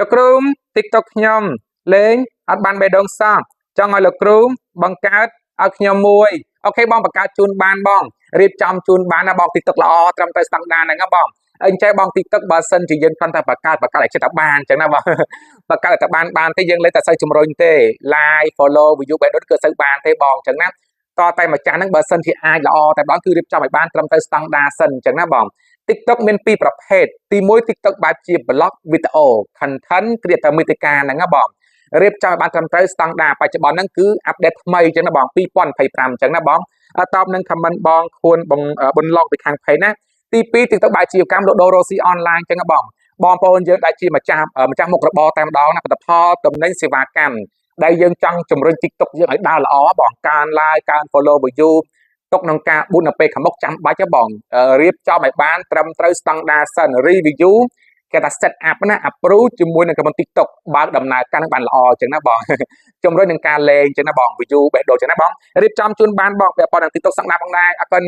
លោកគ្រូ TikTok ខ្ញុំលេងអត់បានបេះដូងសោះចង់ឲ្យលោកគ្រូបង្កើតឲ្យខ្ញុំមួយអូខេបងបង្កើតជូនបានបងរៀបចំជូនបានណាបង TikTok ល្អត្រឹមត្រូវស្តង់ដារហ្នឹងណាបងអញ្ចឹងបង TikTok បើសិនជាយើងគ្រាន់តែបង្កើតឲ្យចិត្តបានអញ្ចឹងណាបងបង្កើតតែបានទេយើងលេងតែសូវជំរុញទេ like follow view បេះដូងគឺសូវបានទេបងអញ្ចឹងណាតតែម្ចាស់ហ្នឹងបើសិនជាអាចល្អតែបងគឺរៀបចំឲ្យបានត្រឹមត្រូវស្តង់ដារសិនអញ្ចឹងណាបង TikTok មានពីរប្រភេទទី1 TikTok បែបជា blog video content គ្រាមាតិកាហ្នឹងណាបងរៀបចំឲ្យបានត្រឹមត្រូវស្តង់ដារបច្ចុប្បន្នហ្នឹងគឺអាប់ដេតថ្មីអញ្ចឹងណាបង2025អញ្ចឹងណាបងតបនឹង comment បងខួនបុនឡុកពីខាង page ណាទី2 TikTok បែបជាកម្មលក់ដូររ៉ូស៊ីអនឡាញអញ្ចឹងណាបងប្អូនយើងដែលជាម្ចាស់មុខរបរតែម្ដងណាផលិតផលទំនិញសេវាកម្មដែលយើងចង់ជំរុញ TikTok យើងឲ្យដើរល្អបងកើន like កើន follow view ទុកក្នុងការប៊ូននៅពេលខាងមុខចាំបាច់ទេបងរៀបចំឲ្យបានត្រឹមត្រូវស្តង់ដារសិន review គេថា set up ណា approve ជាមួយនឹងក្រុម TikTok បើកដំណើរការនឹងបានល្អអញ្ចឹងណាបងជំរុញនឹងការលេងអញ្ចឹងណាបង view បេះដូងអញ្ចឹងណាបងរៀបចំជូនបានបងពាក់ព័ន្ធនឹង TikTok ស្តង់ដារផងដែរអរគុណ